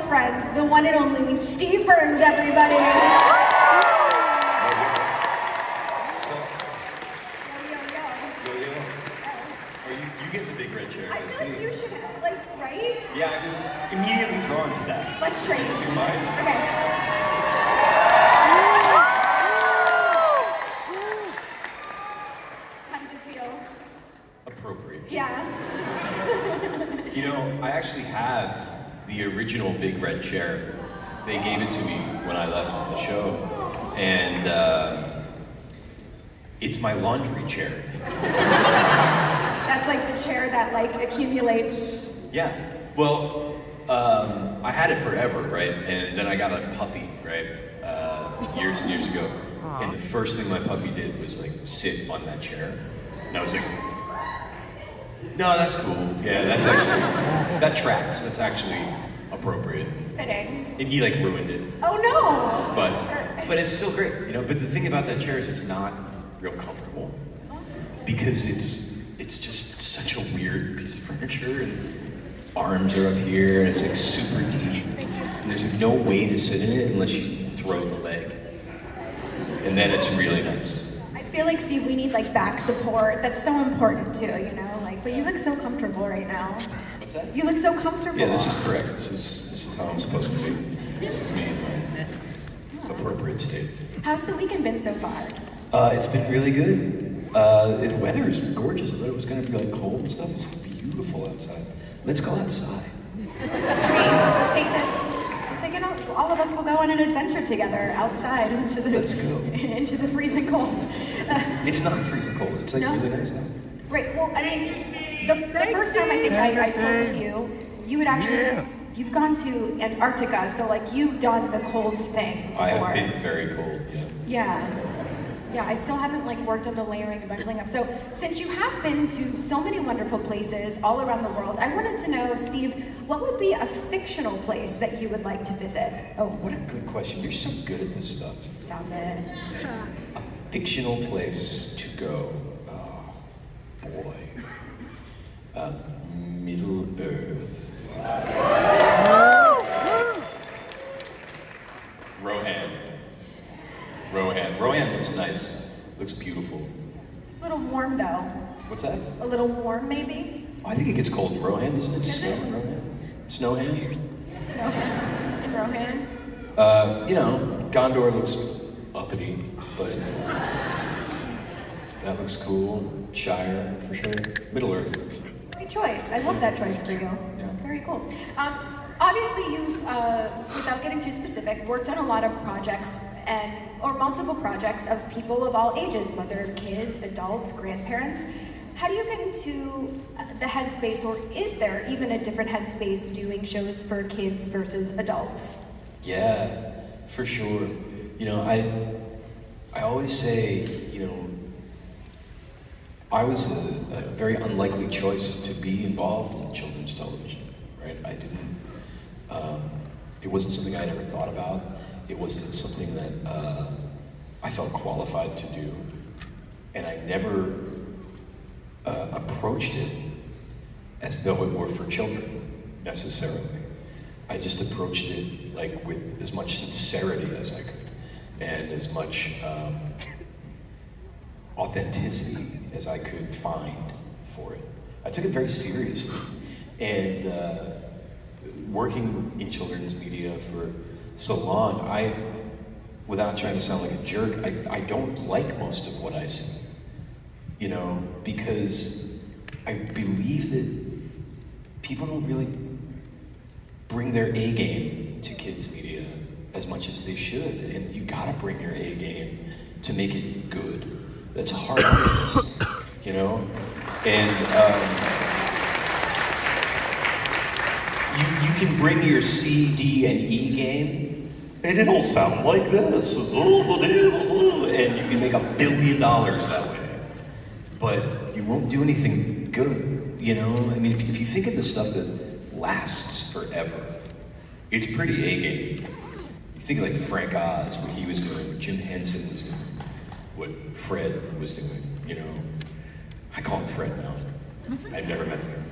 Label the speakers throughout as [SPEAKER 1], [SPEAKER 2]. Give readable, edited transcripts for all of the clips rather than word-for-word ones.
[SPEAKER 1] friend, the one and only Steve Burns, everybody.
[SPEAKER 2] You get the big red chair.
[SPEAKER 1] I feel like you should, right?
[SPEAKER 2] Yeah, I'm just immediately drawn to that.
[SPEAKER 1] Let's trade.
[SPEAKER 2] Do you mind?
[SPEAKER 1] Okay. How does it feel?
[SPEAKER 2] Appropriate.
[SPEAKER 1] Yeah.
[SPEAKER 2] You know, I actually have the original big red chair. They gave it to me when I left the show. And it's my laundry chair.
[SPEAKER 1] That's like the chair that accumulates.
[SPEAKER 2] Yeah. Well, I had it forever, right? And then I got a puppy, right? Years and years ago. And the first thing my puppy did was sit on that chair. And I was like, no, that's cool. Yeah, that's actually, that tracks. That's actually appropriate.
[SPEAKER 1] It's fitting.
[SPEAKER 2] And he ruined it.
[SPEAKER 1] Oh no!
[SPEAKER 2] But it's still great, you know? But the thing about that chair is it's not real comfortable. Because it's just such a weird piece of furniture, and arms are up here, and it's super deep. And there's no way to sit in it unless you throw the leg. And then it's really nice.
[SPEAKER 1] I feel like, Steve, we need back support. That's so important too, you know? But you look so comfortable right now.
[SPEAKER 2] What's that?
[SPEAKER 1] You look so comfortable.
[SPEAKER 2] Yeah, this is correct. This is how I'm supposed to be. This is me in my appropriate state.
[SPEAKER 1] How's the weekend been so far?
[SPEAKER 2] It's been really good. The weather is gorgeous. I thought it was going to be cold and stuff. It's beautiful outside. Let's go outside.
[SPEAKER 1] We'll take this. Let's take it out. All of us will go on an adventure together outside into the.
[SPEAKER 2] Let's go.
[SPEAKER 1] Into the freezing cold.
[SPEAKER 2] It's not freezing cold. It's
[SPEAKER 1] no?
[SPEAKER 2] really nice now.
[SPEAKER 1] Right. Well, I mean, the first time I think I spoke with you, you had actually you've gone to Antarctica, so you've done the cold thing before.
[SPEAKER 2] I have been very cold. Yeah.
[SPEAKER 1] Yeah, I still haven't worked on the layering and bundling up. So since you have been to so many wonderful places all around the world, I wanted to know, Steve, what would be a fictional place that you would like to visit? Oh,
[SPEAKER 2] what a good question. You're so good at this stuff.
[SPEAKER 1] Stop it.
[SPEAKER 2] A fictional place to go. Oh, boy. Middle Earth. Rohan looks nice. Looks beautiful.
[SPEAKER 1] A little warm, though.
[SPEAKER 2] What's that?
[SPEAKER 1] A little warm, maybe?
[SPEAKER 2] I think it gets cold in Rohan, doesn't it? Snow in Rohan? Snowhand?
[SPEAKER 1] Snowhand in Rohan?
[SPEAKER 2] You know, Gondor looks uppity, but that looks cool. Shire, for sure. Middle Earth.
[SPEAKER 1] Great choice. I love that choice for you.
[SPEAKER 2] Yeah.
[SPEAKER 1] Very cool. Obviously, you've, without getting too specific, worked on a lot of projects or multiple projects of people of all ages, whether kids, adults, grandparents. How do you get into the headspace, or is there even a different headspace doing shows for kids versus adults?
[SPEAKER 2] Yeah, for sure. You know, I always say, you know, I was a very unlikely choice to be involved in children's television, right? I didn't, it wasn't something I'd ever thought about. It wasn't something that I felt qualified to do. And I never approached it as though it were for children, necessarily. I just approached it with as much sincerity as I could, and as much authenticity as I could find for it. I took it very seriously, and working in children's media for so long, without trying to sound like a jerk, I don't like most of what I see, you know, because I believe that people don't really bring their A game to kids media as much as they should, and you gotta bring your A game to make it good. That's hard business, you know? And you can bring your C, D, and E game, and it'll sound like this, and you can make $1 billion that way. But you won't do anything good, you know? I mean, if you think of the stuff that lasts forever, it's pretty A game. You think of Frank Oz, what he was doing, what Jim Henson was doing, what Fred was doing, you know? I call him Fred now. I've never met him.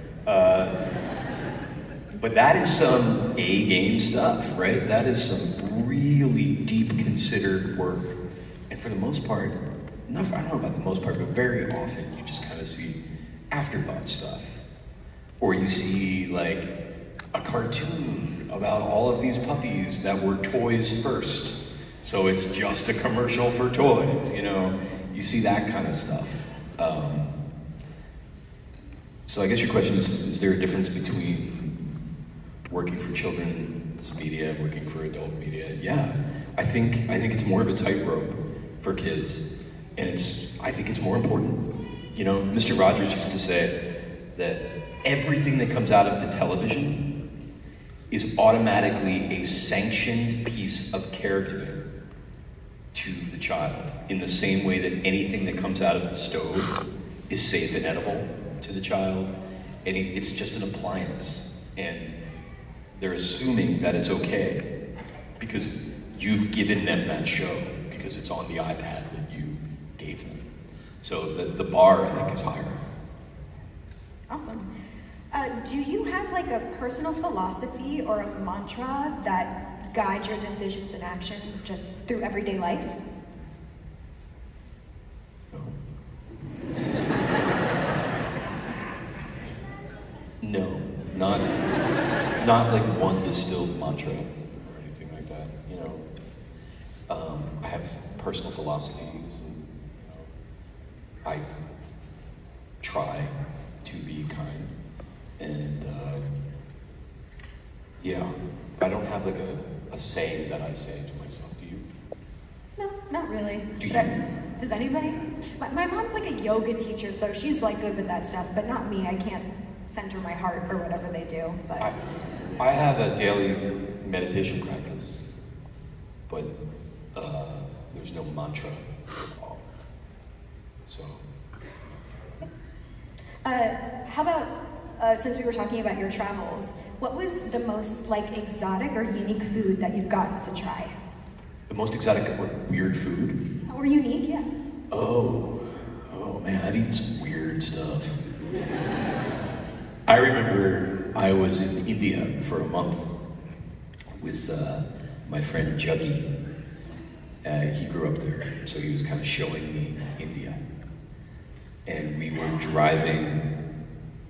[SPEAKER 2] But that is some A-game stuff, right? That is some really deep considered work. And for the most part, I don't know about the most part, but very often you just kind of see afterthought stuff. Or you see like a cartoon about all of these puppies that were toys first. So it's just a commercial for toys, you know? You see that kind of stuff. So I guess your question is there a difference between working for children's media and working for adult media? Yeah, I think it's more of a tightrope for kids, and I think it's more important. You know, Mr. Rogers used to say that everything that comes out of the television is automatically a sanctioned piece of caregiving to the child, in the same way that anything that comes out of the stove is safe and edible to the child. And it's just an appliance, and they're assuming that it's okay because you've given them that show, because it's on the iPad that you gave them. So the bar, I think, is higher.
[SPEAKER 1] Awesome. Do you have like a personal philosophy or a mantra that guides your decisions and actions just through everyday life?
[SPEAKER 2] No, not like one distilled mantra or anything like that. You know, I have personal philosophies, and I try to be kind, and yeah, I don't have like a saying that I say to myself. Do you?
[SPEAKER 1] No, not really.
[SPEAKER 2] Do you?
[SPEAKER 1] Does anybody? My mom's like a yoga teacher, so she's like good with that stuff, but not me. I can't center my heart or whatever they do. But
[SPEAKER 2] I have a daily meditation practice, but there's no mantra involved. So.
[SPEAKER 1] How about, since we were talking about your travels, what was the most like exotic or unique food that you've gotten to try?
[SPEAKER 2] The most exotic or weird food?
[SPEAKER 1] Or unique, yeah.
[SPEAKER 2] Oh man, I've eaten some weird stuff. I remember I was in India for a month with my friend Juggy. He grew up there, so he was kind of showing me India. And we were driving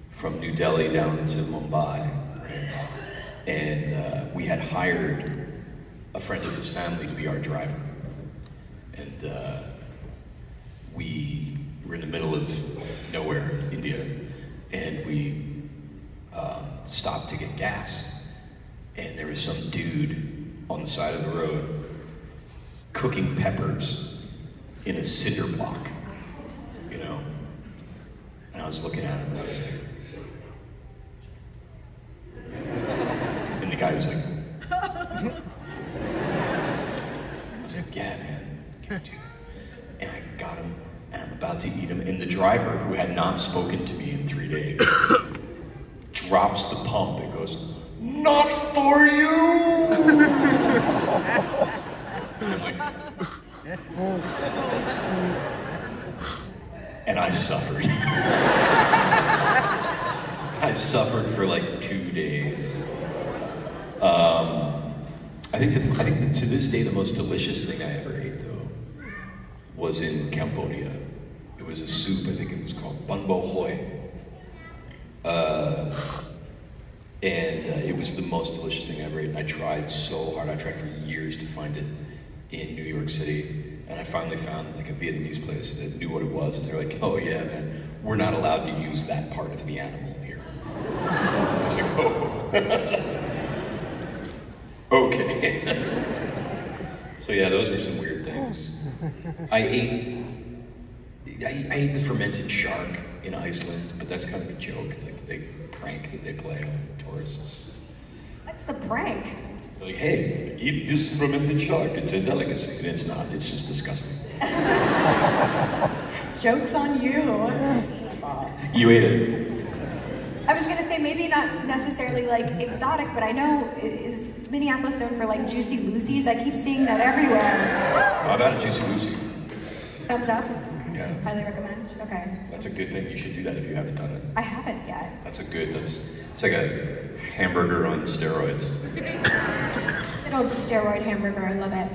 [SPEAKER 2] from New Delhi down to Mumbai, right? And we had hired a friend of his family to be our driver. And we were in the middle of nowhere in India, and we stopped to get gas. And there was some dude on the side of the road cooking peppers in a cinder block, you know? And I was looking at him and I was like, and the guy was like, I was like, yeah, man, give it to me. And I got him, and I'm about to eat him, and the driver, who had not spoken to me in 3 days, drops the pump and goes, "Not for you!" And I'm like, and I suffered. I suffered for like 2 days. I think that to this day the most delicious thing I ever ate though was in Cambodia. It was a soup. I think it was called bun bo hoi. And it was the most delicious thing I ever ate. And I tried so hard. I tried for years to find it in New York City. And I finally found like a Vietnamese place that knew what it was. And they're like, oh yeah, man, we're not allowed to use that part of the animal here. I was like, oh. Okay. So yeah, those were some weird things. I ate the fermented shark in Iceland, but that's kind of a joke, like the prank that they play on tourists.
[SPEAKER 1] What's the prank?
[SPEAKER 2] They're like, hey, eat this fermented shark, it's a delicacy. And it's not, it's just disgusting.
[SPEAKER 1] Joke's on you.
[SPEAKER 2] You ate it.
[SPEAKER 1] I was gonna say maybe not necessarily like exotic, but I know is Minneapolis known for like Juicy Lucy's? I keep seeing that everywhere.
[SPEAKER 2] How about a Juicy Lucy?
[SPEAKER 1] Thumbs up?
[SPEAKER 2] Yeah.
[SPEAKER 1] Highly recommend. Okay.
[SPEAKER 2] That's a good thing. You should do that if you haven't done it.
[SPEAKER 1] I haven't yet.
[SPEAKER 2] It's like a hamburger on steroids.
[SPEAKER 1] Good old steroid hamburger, I love it.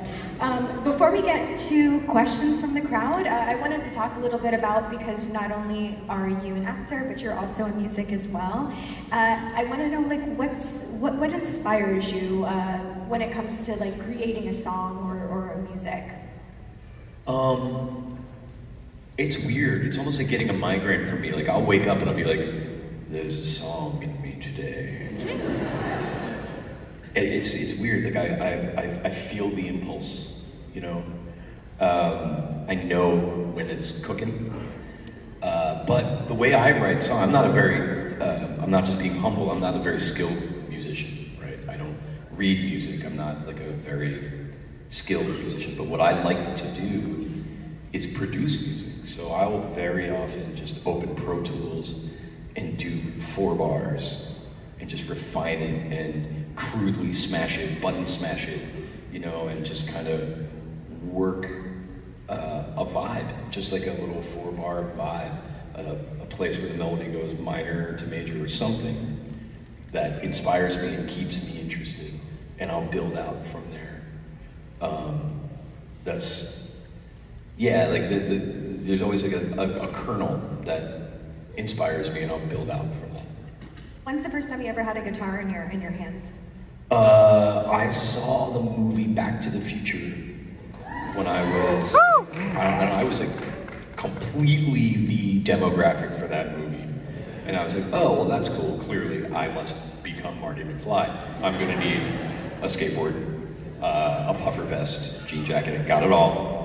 [SPEAKER 1] Before we get to questions from the crowd, I wanted to talk a little bit about, because not only are you an actor, but you're also in music as well. I want to know, like, what inspires you when it comes to like creating a song or a music?
[SPEAKER 2] It's weird. It's almost like getting a migraine for me. Like, I'll wake up and I'll be like, there's a song in me today. It's weird. Like, I feel the impulse, you know. I know when it's cooking. But the way I write songs, I'm not just being humble, I'm not a very skilled musician, right? I don't read music. I'm not like a very skilled musician. But what I like to do is produce music. So I will very often just open Pro Tools and do 4 bars and just refine it and crudely smash it, button smash it, you know, and just kind of work a vibe, just like a little 4-bar vibe, a place where the melody goes minor to major or something that inspires me and keeps me interested, and I'll build out from there. There's always like a kernel that inspires me, and I'll build out from that.
[SPEAKER 1] When's the first time you ever had a guitar in your hands?
[SPEAKER 2] I saw the movie Back to the Future when I was, I was like completely the demographic for that movie. And I was like, oh, well, that's cool. Clearly, I must become Marty McFly. I'm gonna need a skateboard, a puffer vest, jean jacket, got it all.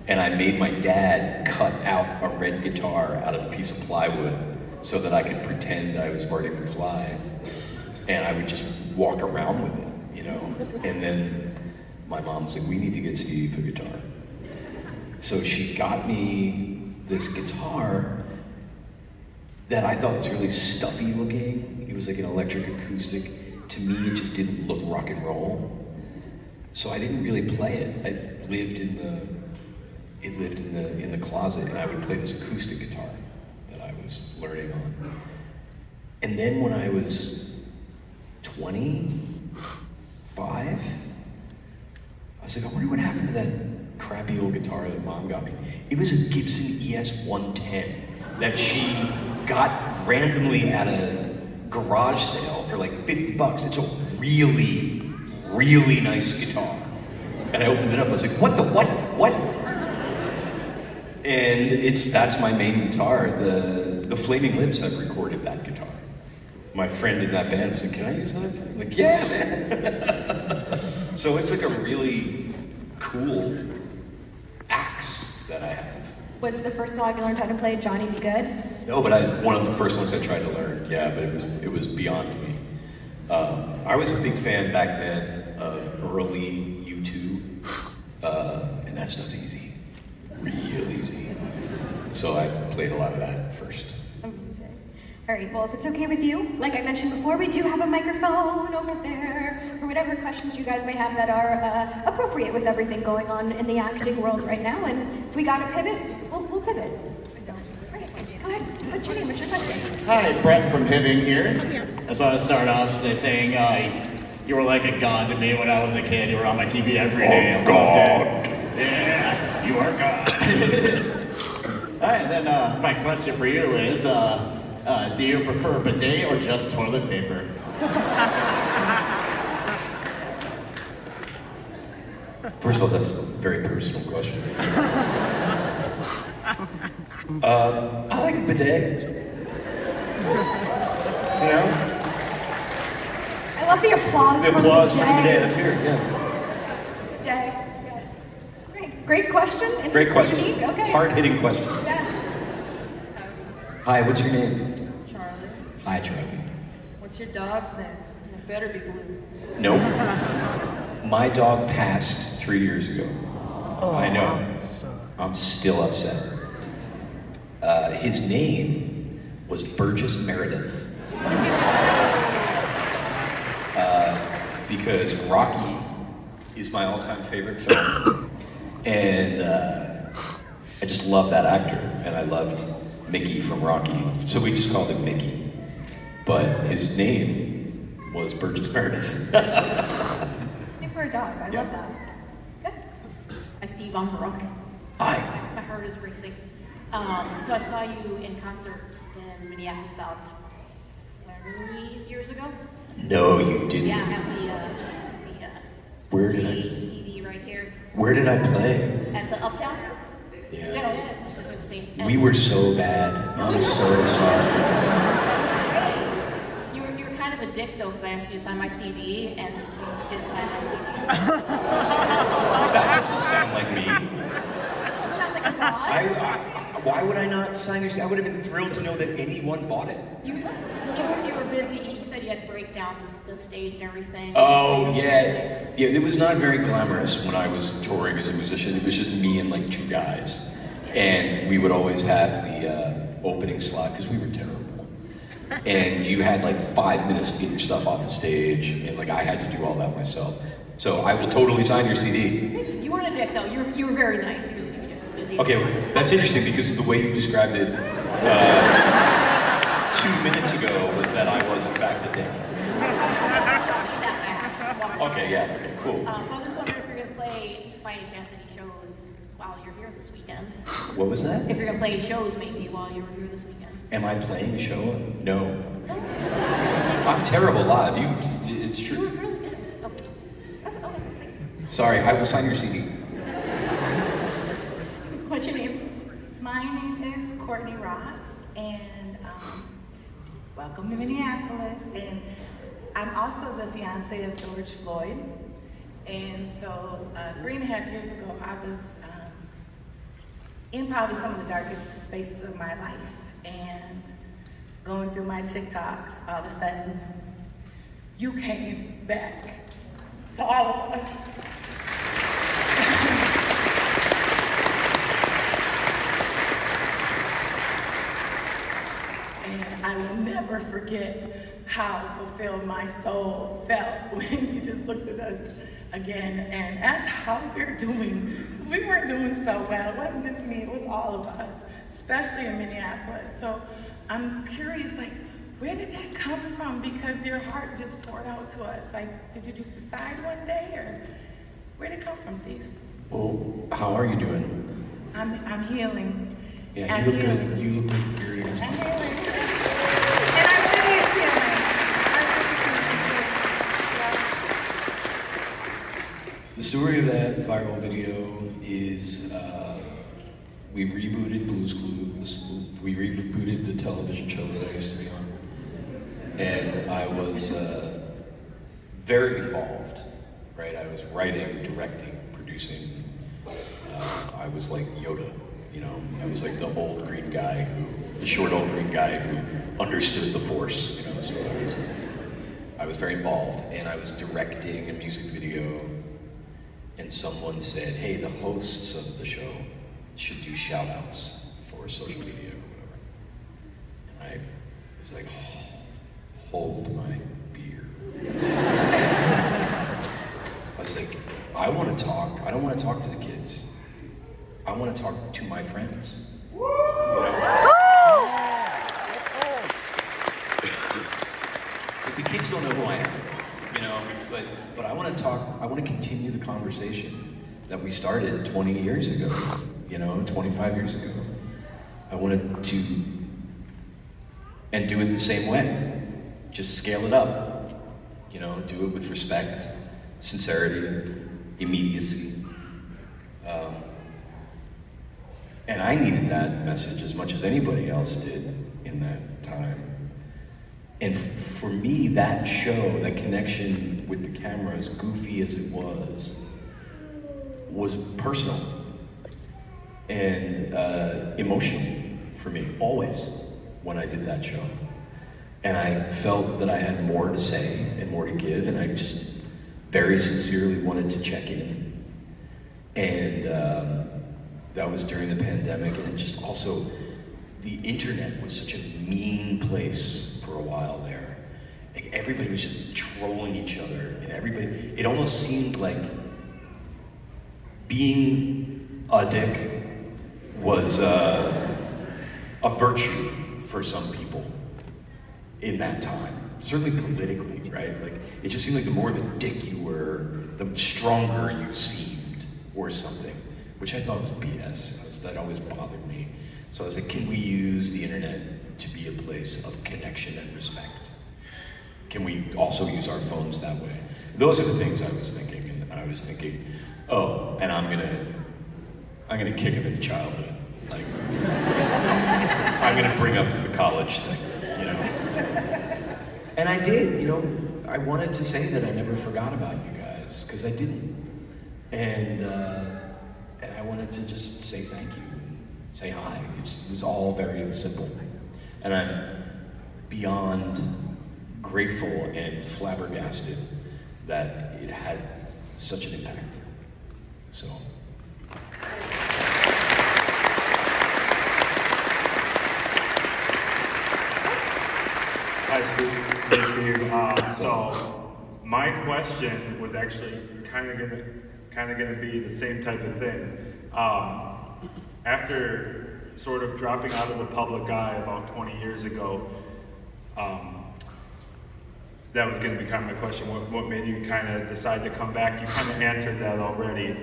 [SPEAKER 2] And I made my dad cut out a red guitar out of a piece of plywood so that I could pretend I was Marty McFly. And I would just walk around with it, you know? And then my mom was like, we need to get Steve a guitar. So she got me this guitar that I thought was really stuffy looking. It was like an electric acoustic. To me, it just didn't look rock and roll. So I didn't really play it. It lived in the closet, and I would play this acoustic guitar that I was learning on. And then when I was 25, I was like, I wonder what happened to that crappy old guitar that Mom got me. It was a Gibson ES-110 that she got randomly at a garage sale for like $50. It's a really, really nice guitar. And I opened it up, I was like, what? And that's my main guitar. The Flaming Lips have recorded that guitar. My friend in that band was like, can I use that? I'm like, yeah, man. So it's like a really cool axe that I have.
[SPEAKER 1] Was the first song you learned how to play Johnny B. Good?
[SPEAKER 2] No, but one of the first ones I tried to learn. Yeah, but it was beyond me. I was a big fan back then of early U2, and that stuff's easy. Real easy. So I played a lot of that first.
[SPEAKER 1] All right, well, if it's okay with you, like I mentioned before, we do have a microphone over there, or whatever questions you guys may have that are appropriate with everything going on in the acting world right now. And if we got to pivot, we'll pivot. So, all right, go ahead. What's your name? What's your question?
[SPEAKER 3] Hi, Brett from Hibbing here. I just want to start off by saying you were like a god to me when I was a kid. You were on my TV every day.
[SPEAKER 2] Oh, God.
[SPEAKER 3] Yeah, you are God. All right, then my question for you is, do you prefer bidet or just toilet paper?
[SPEAKER 2] First of all, that's a very personal question. I like a bidet. You know?
[SPEAKER 1] I love the applause.
[SPEAKER 2] The applause for the bidet. Let's hear it, yeah.
[SPEAKER 1] Bidet, yes. Great question.
[SPEAKER 2] Great question.
[SPEAKER 1] Unique. Okay.
[SPEAKER 2] Hard-hitting question.
[SPEAKER 1] Yeah.
[SPEAKER 2] Hi, what's your name?
[SPEAKER 4] Charlie.
[SPEAKER 2] Hi, Charlie.
[SPEAKER 4] What's your dog's name? It better be blue.
[SPEAKER 2] Nope. My dog passed 3 years ago. I know. I'm still upset. His name was Burgess Meredith. Because Rocky is my all-time favorite film. And I just love that actor. And I loved Mickey from Rocky. So we just called him Mickey. But his name was Burgess Meredith.
[SPEAKER 1] Name for a dog. I love that. Good.
[SPEAKER 4] I'm Steve. I'm Brooke.
[SPEAKER 2] Hi.
[SPEAKER 4] My heart is racing. So I saw you in concert in Minneapolis about 20 years ago.
[SPEAKER 2] No, you didn't.
[SPEAKER 4] Yeah, I have the
[SPEAKER 2] Where did
[SPEAKER 4] CD right here.
[SPEAKER 2] Where did I play?
[SPEAKER 4] At the Uptown?
[SPEAKER 2] Yeah.
[SPEAKER 4] Yeah, it's just sort of thing.
[SPEAKER 2] We were so bad. I'm so sorry.
[SPEAKER 4] You were kind of a dick though, because I asked you to sign my CD, and you didn't sign my CD.
[SPEAKER 2] That doesn't sound like me.
[SPEAKER 1] Doesn't sound like a dog.
[SPEAKER 2] Why would I not sign your? I would have been thrilled to know that anyone bought it.
[SPEAKER 4] You were busy. You said you had to break down the stage and everything.
[SPEAKER 2] Oh yeah. It was not very glamorous when I was touring as a musician. It was just me and like two guys, and we would always have the opening slot because we were terrible. And you had like 5 minutes to get your stuff off the stage, and like I had to do all that myself. So I will totally sign your CD.
[SPEAKER 4] You weren't a dick though. You were very nice. You were just busy.
[SPEAKER 2] Okay, that's interesting because the way you described it 2 minutes ago was that I was in fact a dick. Okay, yeah, okay, cool.
[SPEAKER 4] I was just wondering if you're going to play, by any chance, any shows while you're here this weekend.
[SPEAKER 2] What was that?
[SPEAKER 4] If you're going to play shows maybe while you're here this weekend.
[SPEAKER 2] Am I playing a show? No. I'm terrible live. It's
[SPEAKER 4] You were
[SPEAKER 2] true.
[SPEAKER 4] really good. Okay. Thank you.
[SPEAKER 2] Sorry, I will sign your CD.
[SPEAKER 4] What's your name?
[SPEAKER 5] My name is Courtney Ross, and welcome to Minneapolis. And I'm also the fiance of George Floyd. And so 3.5 years ago, I was in probably some of the darkest spaces of my life. And going through my TikToks, all of a sudden, you came back to all of us. And I will never forget how fulfilled my soul felt when you just looked at us again and asked how we're doing. Because we weren't doing so well. It wasn't just me, it was all of us, especially in Minneapolis. So I'm curious, like, where did that come from? Because your heart just poured out to us. Like, did you just decide one day, or where did it come from, Steve?
[SPEAKER 2] Well, how are you doing?
[SPEAKER 5] I'm healing.
[SPEAKER 2] Yeah,
[SPEAKER 5] I'm
[SPEAKER 2] you look
[SPEAKER 5] healing.
[SPEAKER 2] good. You look like you're in a
[SPEAKER 5] I'm healing. And I'm really healing.
[SPEAKER 2] The story of that viral video is we rebooted Blue's Clues. We rebooted the television show that I used to be on. And I was very involved, right? I was writing, directing, producing. I was like Yoda, you know? I was like the old green guy, the short old green guy who understood the Force, you know? So I was very involved, and I was directing a music video, and someone said, hey, the hosts of the show should do shout outs for social media or whatever. And I was like, hold my beer. I was like, I want to talk. I don't want to talk to the kids. I want to talk to my friends. You know? Like, the kids don't know who I am, you know, but I want to talk. I want to continue the conversation that we started 20 years ago, you know, 25 years ago. I wanted to, and do it the same way. Just scale it up, you know, do it with respect, sincerity, immediacy. And I needed that message as much as anybody else did in that time. And for me, that show, that connection with the camera, as goofy as it was personal and emotional for me, always, when I did that show. And I felt that I had more to say and more to give, and I just very sincerely wanted to check in. And that was during the pandemic, and just also, the internet was such a mean place for a while there. Like, everybody was just trolling each other, and it almost seemed like being a dick was a virtue for some people in that time, certainly politically. right? Like, it just seemed like the more of a dick you were, the stronger you seemed, or something, which I thought was BS. That always bothered me. So I was like, can we use the internet to be a place of connection and respect? Can we also use our phones that way? Those are the things I was thinking, and I was thinking, oh, and I'm gonna kick him into childhood. Like, I'm gonna bring up the college thing, you know? And I did, you know, I wanted to say that I never forgot about you guys, because I didn't. And I wanted to just say thank you, say hi. It was all very simple. And I'm beyond grateful and flabbergasted that it had such an impact. So.
[SPEAKER 6] Hi, Steve. Hey, Steve. So my question was actually kind of gonna be the same type of thing. After sort of dropping out of the public eye about 20 years ago, that was going to be kind of my question. What made you kind of decide to come back? You kind of answered that already.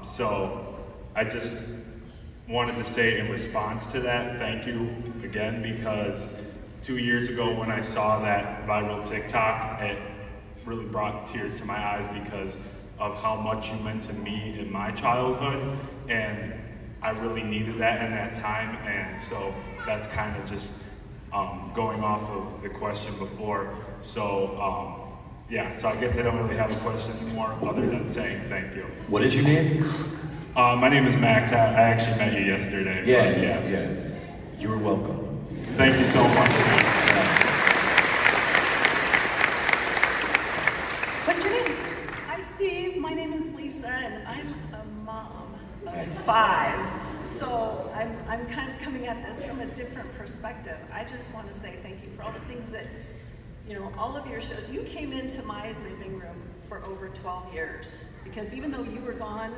[SPEAKER 6] So I just wanted to say in response to that, thank you again, because 2 years ago when I saw that viral TikTok, it really brought tears to my eyes because of how much you meant to me in my childhood, and I really needed that in that time. And so that's kind of just going off of the question before. So yeah, so I guess I don't really have a question anymore other than saying thank you.
[SPEAKER 2] What is your name?
[SPEAKER 6] My name is Max. I actually met you yesterday.
[SPEAKER 2] Yeah. You're welcome.
[SPEAKER 6] Thank you so much, Steve.
[SPEAKER 1] What's your name?
[SPEAKER 7] Hi, Steve. My name is Lisa, and I'm a mom of 5. So I'm kind of coming at this from a different perspective. I just want to say thank you for all the things that, you know, all of your shows. You came into my living room for over 12 years, because even though you were gone,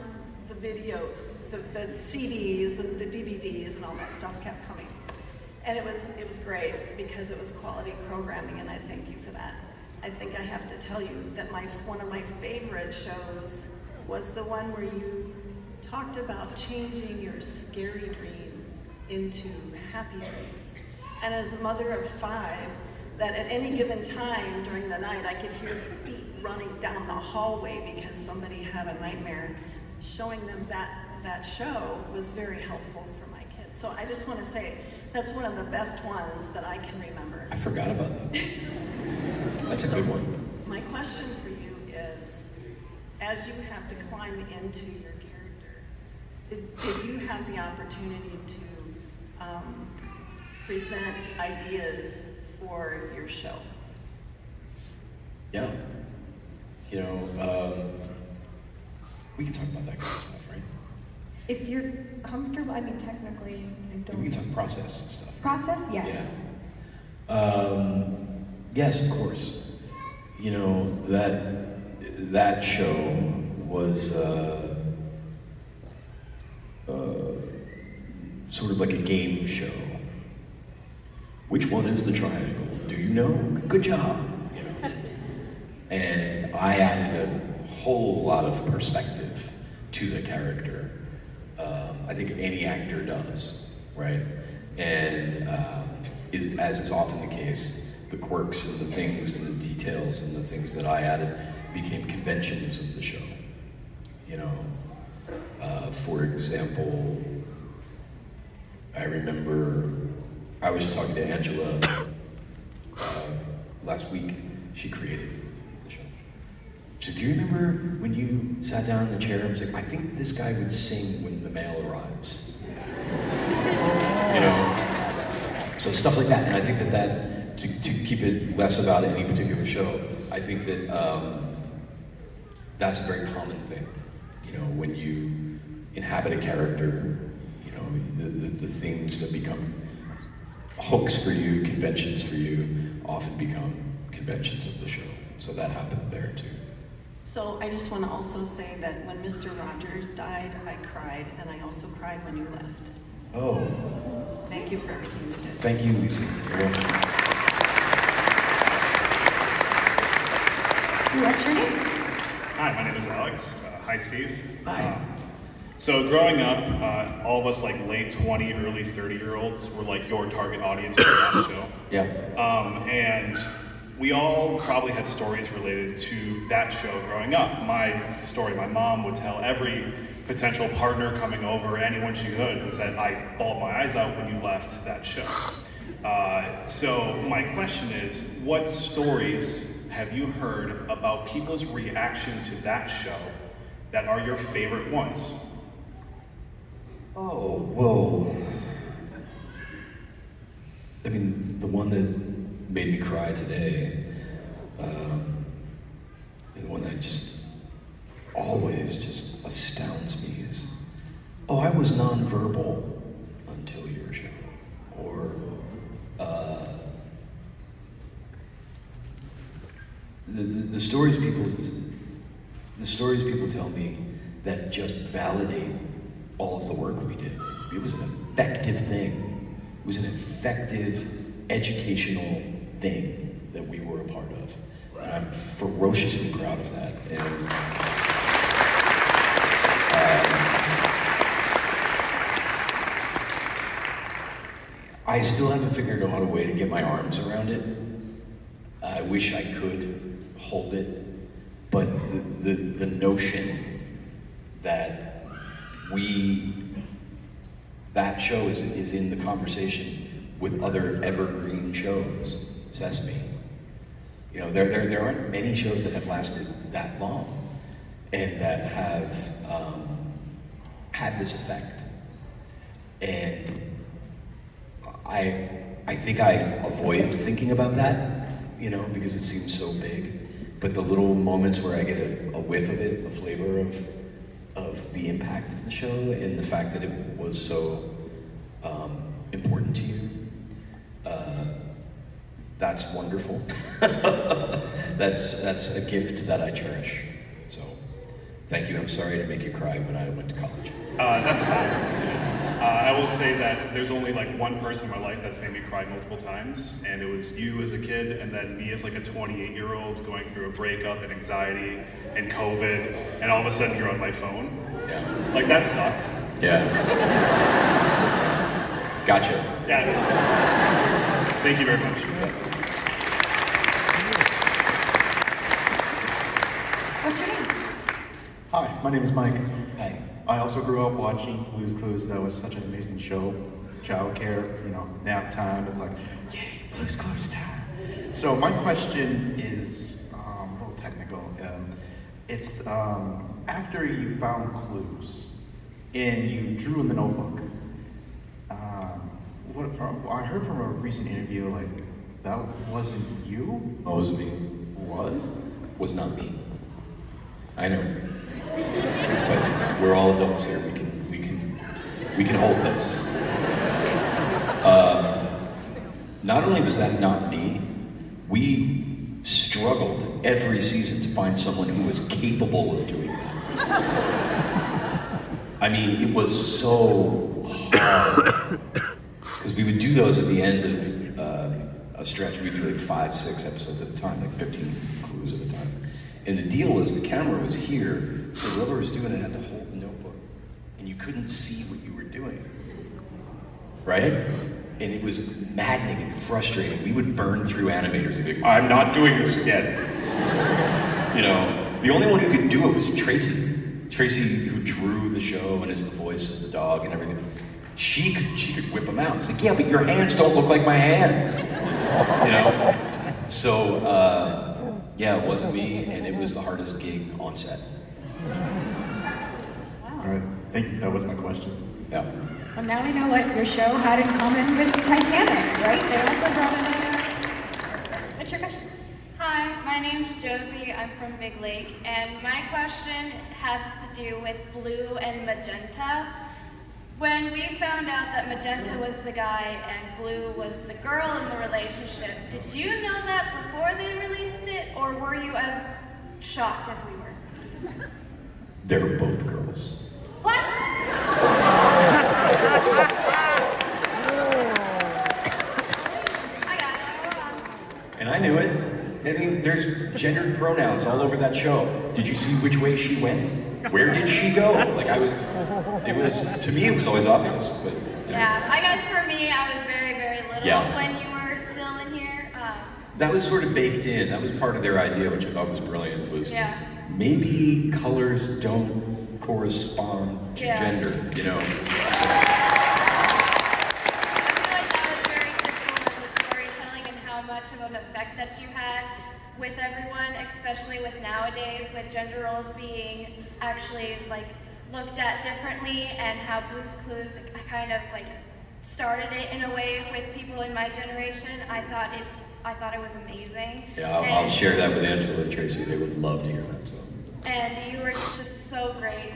[SPEAKER 7] the videos, the CDs and the DVDs and all that stuff kept coming. And it was great because it was quality programming, and I thank you for that. I think I have to tell you that one of my favorite shows was the one where you talked about changing your scary dreams into happy dreams. And as a mother of 5, that at any given time during the night, I could hear feet running down the hallway because somebody had a nightmare. Showing them that show was very helpful for my kids. So I just want to say, that's one of the best ones that I can remember.
[SPEAKER 2] I forgot about that. That's a good one.
[SPEAKER 7] My question for you is, as you have to climb into your character, did you have the opportunity to present ideas for your show?
[SPEAKER 2] Yeah. You know, we can talk about that kind of stuff, right?
[SPEAKER 1] If you're comfortable, I mean, technically, I don't.
[SPEAKER 2] We can talk process and stuff.
[SPEAKER 1] Process, yes.
[SPEAKER 2] Yeah. Yes, of course. You know, that show was sort of like a game show. Which one is the triangle? Do you know? Good job, you know. And I added a whole lot of perspective to the character. I think any actor does, right? And as is often the case, the quirks and the things and the details and the things that I added became conventions of the show. You know, for example, I remember I was just talking to Angela last week. She created the show. She said, do you remember when you sat down in the chair and was like, I think this guy would sing when the mail arrives? You know? So stuff like that. And I think that to keep it less about any particular show, I think that that's a very common thing. You know, when you inhabit a character, you know, the things that become hooks for you, conventions for you, often become conventions of the show. So that happened there too.
[SPEAKER 7] So I just want to also say that when Mr. Rogers died, I cried, and I also cried when you left.
[SPEAKER 2] Oh.
[SPEAKER 7] Thank you for everything you did.
[SPEAKER 2] Thank you, Lisa. You're welcome.
[SPEAKER 1] What's your name?
[SPEAKER 8] Hi, my name is Alex. Hi, Steve.
[SPEAKER 2] Hi.
[SPEAKER 8] So growing up, all of us like late 20, early 30-year-olds were like your target audience for that show.
[SPEAKER 2] Yeah.
[SPEAKER 8] And we all probably had stories related to that show growing up. My story, my mom would tell every potential partner coming over, anyone she could, is that I bawled my eyes out when you left that show. So my question is, what stories have you heard about people's reaction to that show that are your favorite ones?
[SPEAKER 2] Oh, whoa. I mean, the one that made me cry today, and the one that just always just astounds me is, oh, I was nonverbal until your show. Or, the stories people tell me that just validate all of the work we did. It was an effective thing. It was an effective educational thing that we were a part of. And I'm ferociously proud of that. And I still haven't figured out a way to get my arms around it. I wish I could hold it, but the notion that that show is in the conversation with other evergreen shows, Sesame. You know, there aren't many shows that have lasted that long and that have had this effect. And I think I avoid thinking about that, you know, because it seems so big. But the little moments where I get a whiff of it, a flavor of the impact of the show and the fact that it was so important to you, that's wonderful. That's a gift that I cherish. So, thank you. I'm sorry to make you cry when I went to college.
[SPEAKER 8] That's fine. I will say that there's only like one person in my life that's made me cry multiple times, and it was you as a kid, and then me as like a 28-year-old going through a breakup and anxiety and COVID, and all of a sudden you're on my phone.
[SPEAKER 2] Yeah.
[SPEAKER 8] Like, that sucked.
[SPEAKER 2] Yeah. Gotcha.
[SPEAKER 8] Yeah. Thank you very much.
[SPEAKER 1] What's your name?
[SPEAKER 9] Hi, my name is Mike.
[SPEAKER 2] Hi.
[SPEAKER 9] I also grew up watching Blue's Clues. That was such an amazing show. Childcare, you know, nap time. It's like, yay, Blue's Clues time. So my question is a little technical. It's after you found clues and you drew in the notebook. I heard from a recent interview like that wasn't you.
[SPEAKER 2] Oh, was me. Was not me. I know. But we're all adults here. We can hold this. Not only was that not me, we struggled every season to find someone who was capable of doing that. I mean, it was so hard. Because we would do those at the end of a stretch. We'd do like 5, 6 episodes at a time, like 15 clues at a time. And the deal was the camera was here, so whoever was doing it had to hold the notebook. And you couldn't see what you were doing. Right? And it was maddening and frustrating. We would burn through animators and be like, I'm not doing this again. You know, the only one who could do it was Tracy. Tracy, who drew the show and is the voice of the dog and everything. She could whip them out. It's like, yeah, but your hands don't look like my hands. You know? So, yeah, it wasn't me, and it was the hardest gig on set.
[SPEAKER 9] All right, thank you. That was my question.
[SPEAKER 2] Yeah.
[SPEAKER 1] Well, now we know what your show had in common with Titanic, right? They also brought in What's your question?
[SPEAKER 10] Hi, my name's Josie. I'm from Big Lake, and my question has to do with Blue and Magenta. When we found out that Magenta was the guy and Blue was the girl in the relationship, did you know that before they released it, or were you as shocked as we were?
[SPEAKER 2] They're both girls.
[SPEAKER 10] What? I got it all wrong.
[SPEAKER 2] And I knew it. I mean, there's gendered pronouns all over that show. Did you see which way she went? Where did she go? Like to me, it was always obvious. But
[SPEAKER 10] yeah, I guess for me, I was very, very little when you were still in here.
[SPEAKER 2] That was sort of baked in. That was part of their idea, which I thought was brilliant. Was maybe colors don't correspond to gender, you know.
[SPEAKER 10] Much of an effect that you had with everyone, especially with nowadays, with gender roles being actually like looked at differently, and how Blue's Clues kind of like started it in a way with people in my generation. I thought it was amazing.
[SPEAKER 2] Yeah, I'll share that with Angela and Tracy. They would love to hear that. So.
[SPEAKER 10] And you were just so great.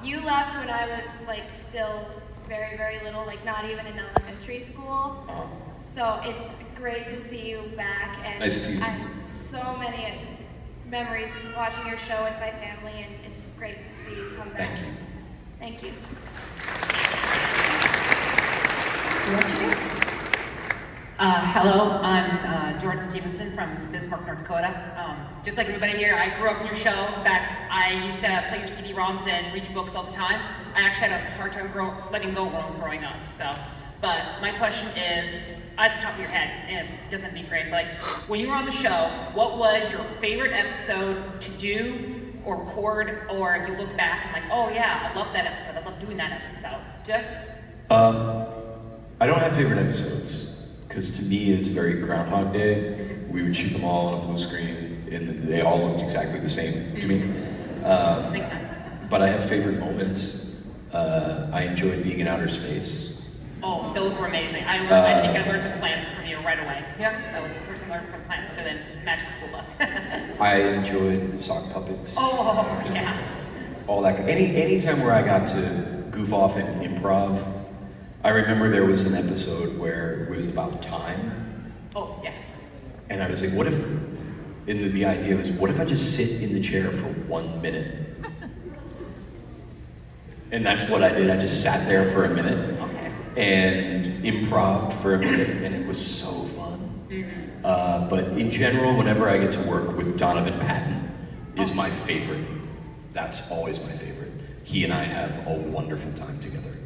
[SPEAKER 10] You left when I was like still very, very little, like not even in elementary school. So it's great to see you back, and
[SPEAKER 2] nice to see you too.
[SPEAKER 10] I have so many memories watching your show with my family, and it's great to see you come back.
[SPEAKER 2] Thank you.
[SPEAKER 10] Thank you.
[SPEAKER 1] What's your name?
[SPEAKER 11] Hello, I'm Jordan Stevenson from Bismarck, North Dakota. Just like everybody here, I grew up in your show. In fact, I used to play your CD-ROMs and read your books all the time. I actually had a hard time letting go when I was growing up. But my question is, at the top of your head, and it doesn't be great, but like, when you were on the show, what was your favorite episode to do or record, or if you look back and like, oh yeah, I love that episode, I love doing that episode?
[SPEAKER 2] I don't have favorite episodes, because to me it's very Groundhog Day. We would shoot them all on a blue screen, and they all looked exactly the same to me.
[SPEAKER 11] Makes sense.
[SPEAKER 2] But I have favorite moments. I enjoyed being in outer space.
[SPEAKER 11] Oh, those were amazing. I think I learned the plants from you right away. Yeah, that was the first thing I learned from plants, other than Magic School Bus.
[SPEAKER 2] I enjoyed sock puppets.
[SPEAKER 11] Oh, yeah.
[SPEAKER 2] All that. Any time where I got to goof off in improv. I remember there was an episode where it was about time.
[SPEAKER 11] Oh, yeah.
[SPEAKER 2] And I was like, what if, and the idea was, what if I just sit in the chair for 1 minute? And that's what I did. I just sat there for a minute. And improv'd for a minute, and it was so fun. But in general, whenever I get to work with Donovan Patton, is my favorite. That's always my favorite. He and I have a wonderful time together,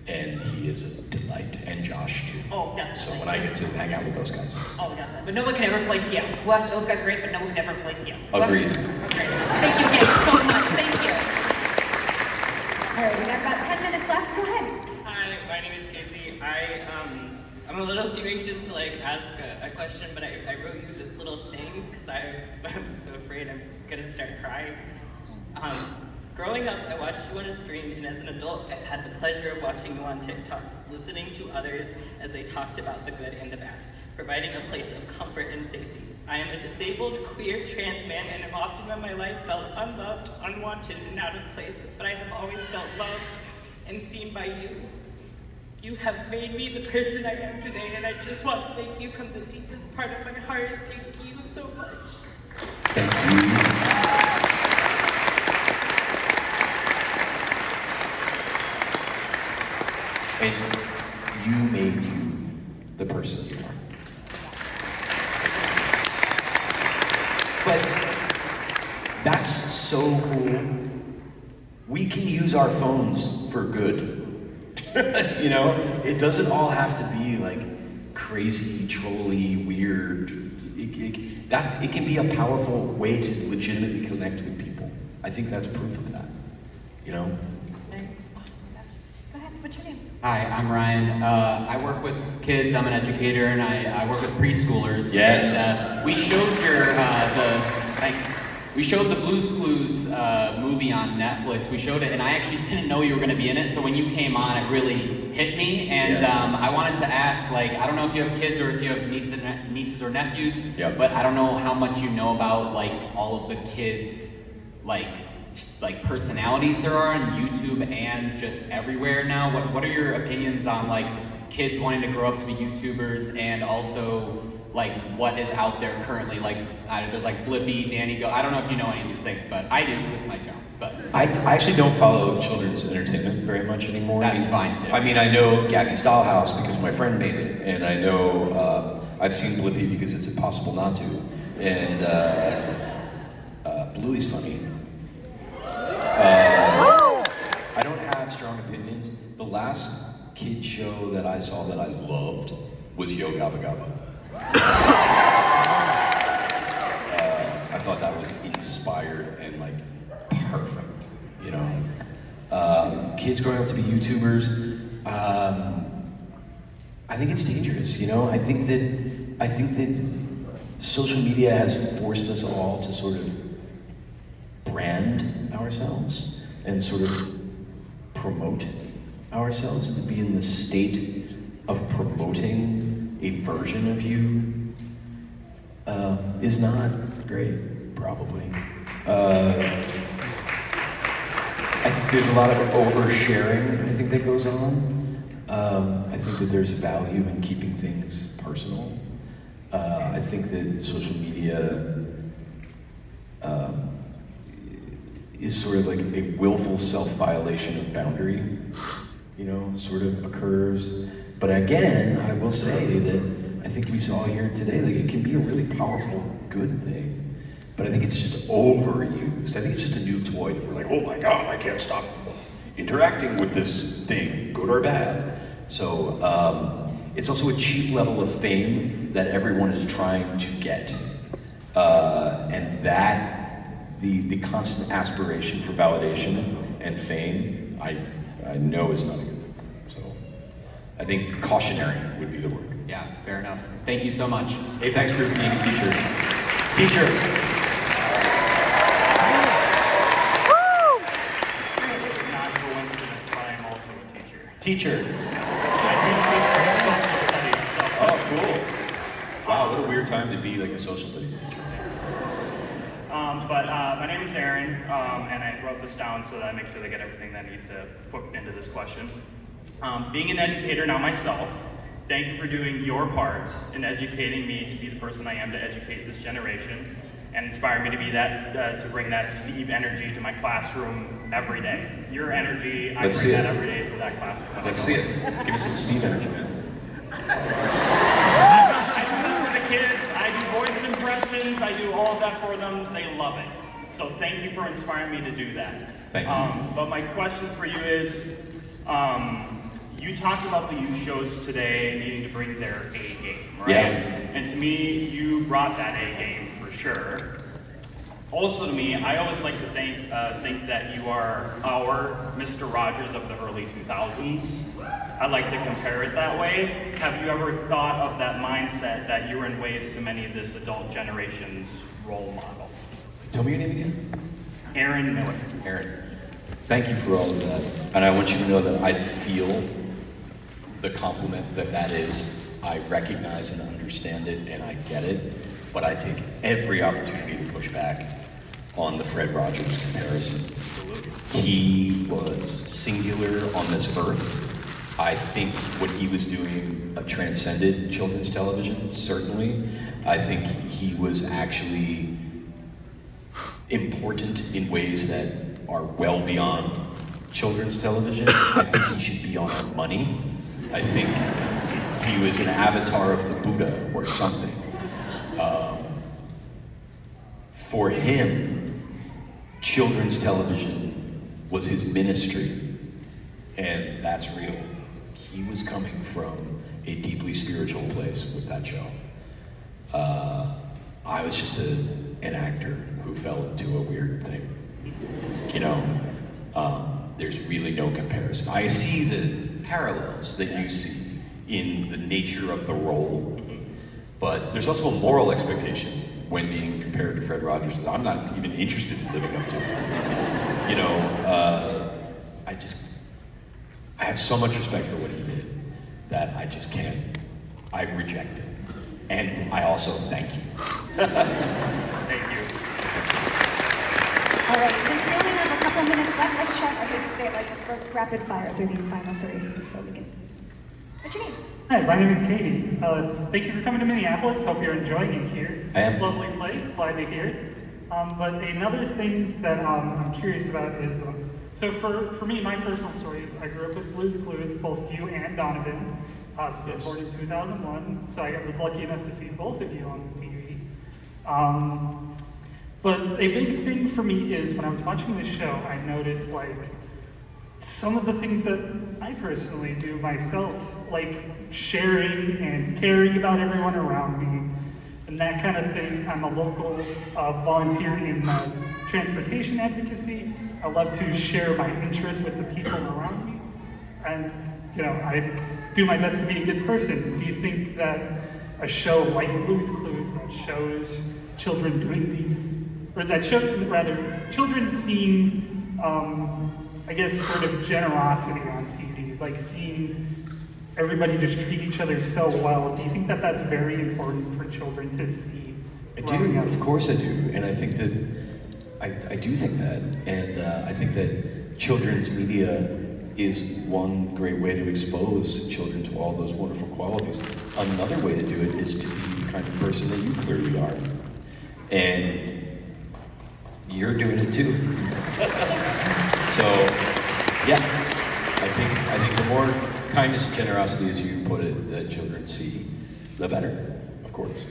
[SPEAKER 2] and he is a delight, and Josh too.
[SPEAKER 11] Oh, definitely.
[SPEAKER 2] So when I get to hang out with those guys.
[SPEAKER 11] Oh, definitely. But no one can ever replace you. Well, those guys are great, but no one can ever replace you.
[SPEAKER 2] Agreed.
[SPEAKER 11] Okay. Thank you again so much. Thank you.
[SPEAKER 1] All right, we got about 10 minutes left. Go ahead.
[SPEAKER 12] Hi, my name is Casey. I'm a little too anxious to like ask a question, but I wrote you this little thing because I'm so afraid I'm gonna start crying. Growing up, I watched you on a screen, and as an adult, I've had the pleasure of watching you on TikTok, listening to others as they talked about the good and the bad, providing a place of comfort and safety. I am a disabled, queer, trans man, and have often in my life felt unloved, unwanted, and out of place, but I have always felt loved and seen by you. You have made me the person I am today, and I just want to thank you from the deepest part of my heart. Thank you so much.
[SPEAKER 2] Thank you. And you made you the person you are. But that's so cool. We can use our phones for good. You know, it doesn't all have to be like crazy, trolly, weird. It can be a powerful way to legitimately connect with people. I think that's proof of that. You know?
[SPEAKER 1] Go ahead, what's your name?
[SPEAKER 13] Hi, I'm Ryan. I work with kids. I'm an educator, and I work with preschoolers.
[SPEAKER 2] Yes.
[SPEAKER 13] And, we showed We showed the Blue's Clues movie on Netflix. We showed it, and I actually didn't know you were going to be in it. So when you came on, it really hit me. And I wanted to ask, like, I don't know if you have kids or if you have nieces or nephews.
[SPEAKER 2] Yep.
[SPEAKER 13] But I don't know how much you know about like all of the kids, like personalities there are on YouTube and just everywhere now. What are your opinions on like kids wanting to grow up to be YouTubers, and also like what is out there currently? Like there's like Blippi, Danny Go. I don't know if you know any of these things, but I do because it's my job. But
[SPEAKER 2] I actually don't follow children's entertainment very much anymore.
[SPEAKER 13] That's fine too.
[SPEAKER 2] I mean, I know Gabby's Dollhouse because my friend made it, and I know I've seen Blippi because it's impossible not to. And Bluey's funny. I don't have strong opinions. The last kid show that I saw that I loved was Yo Gabba Gabba. I thought that was inspired and like perfect, you know. Kids growing up to be YouTubers, I think it's dangerous, you know. I think that social media has forced us all to sort of brand ourselves and sort of promote ourselves, and to be in the state of promoting a version of you is not great, probably. I think there's a lot of oversharing, I think, that goes on. I think that there's value in keeping things personal. I think that social media is sort of like a willful self-violation of boundary, you know, sort of occurs. But again, I will say that I think we saw here today, like, it can be a really powerful, good thing. But I think it's just overused. I think it's just a new toy that we're like, oh my God, I can't stop interacting with this thing, good or bad. So it's also a cheap level of fame that everyone is trying to get. And that, the constant aspiration for validation and fame, I know is not a good thing. So I think cautionary would be the word.
[SPEAKER 13] Yeah, fair enough. Thank you so much.
[SPEAKER 2] Hey, thanks for being a teacher. Teacher. Teacher.
[SPEAKER 6] I teach social studies. So.
[SPEAKER 2] Oh, cool. Wow, what a weird time to be like a social studies teacher.
[SPEAKER 6] My name is Aaron, and I wrote this down so that I make sure they get everything that I need to put into this question. Being an educator now myself, thank you for doing your part in educating me to be the person I am to educate this generation, and inspire me to be that, to bring that Steve energy to my classroom every day. Your energy, I bring that every day to that classroom.
[SPEAKER 2] Let's see it. Give us some Steve energy, man.
[SPEAKER 6] I do that for the kids. I do voice impressions. I do all of that for them. They love it. So thank you for inspiring me to do that.
[SPEAKER 2] Thank you.
[SPEAKER 6] But my question for you is, you talked about the youth shows today needing to bring their A game, right?
[SPEAKER 2] Yeah.
[SPEAKER 6] And to me, you brought that A game for sure. Also to me, I always like to think that you are our Mr. Rogers of the early 2000s. I like to compare it that way. Have you ever thought of that mindset that you're in ways to many of this adult generation's role model?
[SPEAKER 2] Tell me your name again.
[SPEAKER 6] Aaron Miller.
[SPEAKER 2] Aaron, thank you for all of that. And I want you to know that I feel the compliment that is. I recognize and understand it, and I get it. But I take every opportunity to push back on the Fred Rogers comparison. He was singular on this earth. I think what he was doing transcended children's television, certainly. I think he was actually important in ways that are well beyond children's television. I think he should be on our money. I think he was an avatar of the Buddha or something. For him, children's television was his ministry, and that's real. He was coming from a deeply spiritual place with that show. I was just an actor who fell into a weird thing. You know, there's really no comparison. I see the parallels that you see in the nature of the role, but there's also a moral expectation when being compared to Fred Rogers that I'm not even interested in living up to. You know, I have so much respect for what he did that I just can't. I reject it. And I also thank you.
[SPEAKER 6] Thank you.
[SPEAKER 1] All right, since we only have a couple minutes left, let's I hate to say it like this, but let's rapid fire through these final three, just so we can. What's your name?
[SPEAKER 14] Hi, my name is Katie. Thank you for coming to Minneapolis. Hope you're enjoying it here.
[SPEAKER 2] I am.
[SPEAKER 14] Lovely place, glad to hear it. But another thing that I'm curious about is, so for me, my personal story is I grew up with Blue's Clues, both you and Donovan, born in 2001, so I was lucky enough to see both of you on the TV. But a big thing for me is when I was watching the show, I noticed like some of the things that I personally do myself, like sharing and caring about everyone around me and that kind of thing. I'm a local volunteer in transportation advocacy. I love to share my interests with the people around me. And, you know, I do my best to be a good person. Do you think that a show like Blue's Clues that shows children doing these, or that children seeing, I guess, sort of generosity on TV, like seeing everybody just treat each other so well, do you think that that's very important for children to see?
[SPEAKER 2] I do, of course I do, and I think that, I do think that, and I think that children's media is one great way to expose children to all those wonderful qualities. Another way to do it is to be the kind of person that you clearly are. And you're doing it too. So, yeah, I think the more kindness and generosity, as you put it, that children see, the better, of course.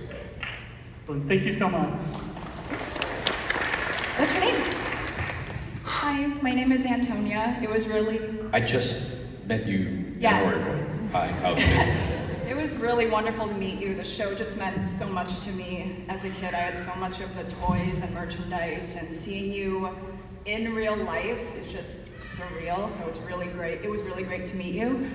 [SPEAKER 14] Well, thank you so much.
[SPEAKER 1] What's your name?
[SPEAKER 15] Hi, my name is Antonia. It was really...
[SPEAKER 2] I just met you.
[SPEAKER 15] Yes.
[SPEAKER 2] Hi, how's it?
[SPEAKER 15] It was really wonderful to meet you. The show just meant so much to me as a kid. I had so much of the toys and merchandise, and seeing you in real life is just surreal, so it's really great. It was really great to meet you.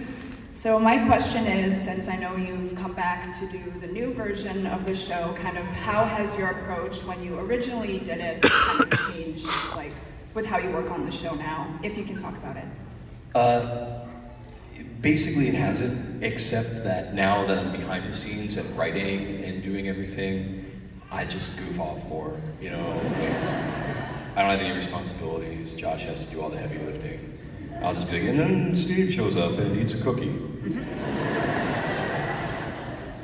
[SPEAKER 15] So my question is, since I know you've come back to do the new version of the show, kind of how has your approach when you originally did it kind of changed, like with how you work on the show now, if you can talk about it?
[SPEAKER 2] Basically it hasn't, except that now that I'm behind the scenes and writing and doing everything, I just goof off more, you know. Like, I don't have any responsibilities. Josh has to do all the heavy lifting. I'll just be like, and then Steve shows up and eats a cookie.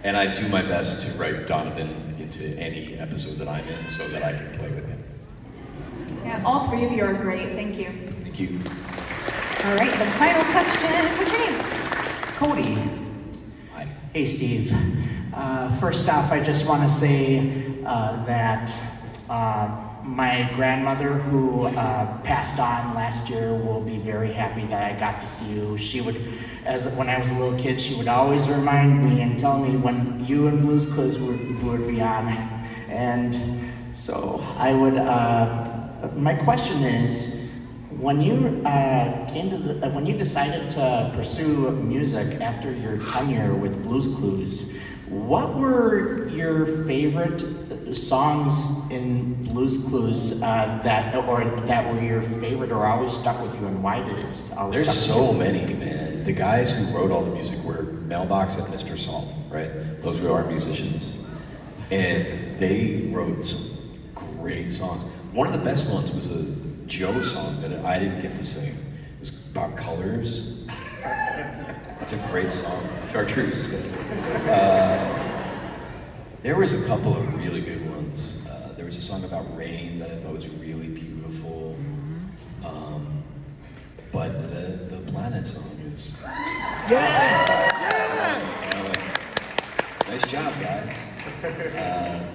[SPEAKER 2] And I do my best to write Donovan into any episode that I'm in so that I can play with him.
[SPEAKER 15] Yeah, all three of you are great. Thank you.
[SPEAKER 2] Thank you.
[SPEAKER 1] All right, the final question. What's your name?
[SPEAKER 16] Cody.
[SPEAKER 2] Hi.
[SPEAKER 16] Hey, Steve. First off, I just want to say that my grandmother, who passed on last year, will be very happy that I got to see you. She would, when I was a little kid, she would always remind me and tell me when you and Blue's Clues would be on. And so I would, my question is, when you when you decided to pursue music after your tenure with Blue's Clues, what were your favorite songs in Blue's Clues that were your favorite or always stuck with you, and why did it always
[SPEAKER 2] There's
[SPEAKER 16] stuck
[SPEAKER 2] so
[SPEAKER 16] with you?
[SPEAKER 2] many, man. The guys who wrote all the music were Mailbox and Mr. Song, right? Those were our musicians. And they wrote some great songs. One of the best ones was a Joe song that I didn't get to sing. It was about colors. It's a great song. Chartreuse. There was a couple of really good ones. There was a song about rain that I thought was really beautiful. But the Planet song is... Yeah! Nice job, guys.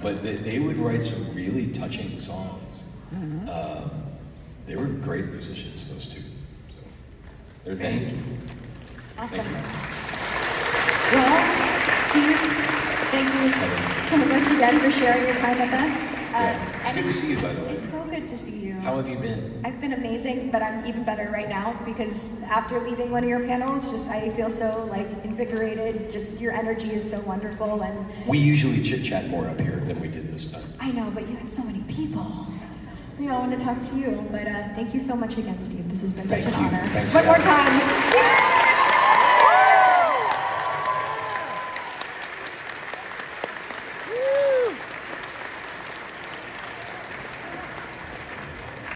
[SPEAKER 2] But they would write some really touching songs. They were great musicians, those two. So, they're thank you.
[SPEAKER 1] Awesome. Well, Steve, thank you so much again for sharing your time with us.
[SPEAKER 2] It's good to see you, by the way.
[SPEAKER 1] It's so good to see you.
[SPEAKER 2] How have you been?
[SPEAKER 1] I've been amazing, but I'm even better right now because after leaving one of your panels, I feel so invigorated. Just your energy is so wonderful, and
[SPEAKER 2] we usually chit-chat more up here than we did this time.
[SPEAKER 1] I know, but you had so many people. We all want to talk to you, but thank you so much again, Steve. This has been such an honor.
[SPEAKER 2] Thanks,
[SPEAKER 1] one more time.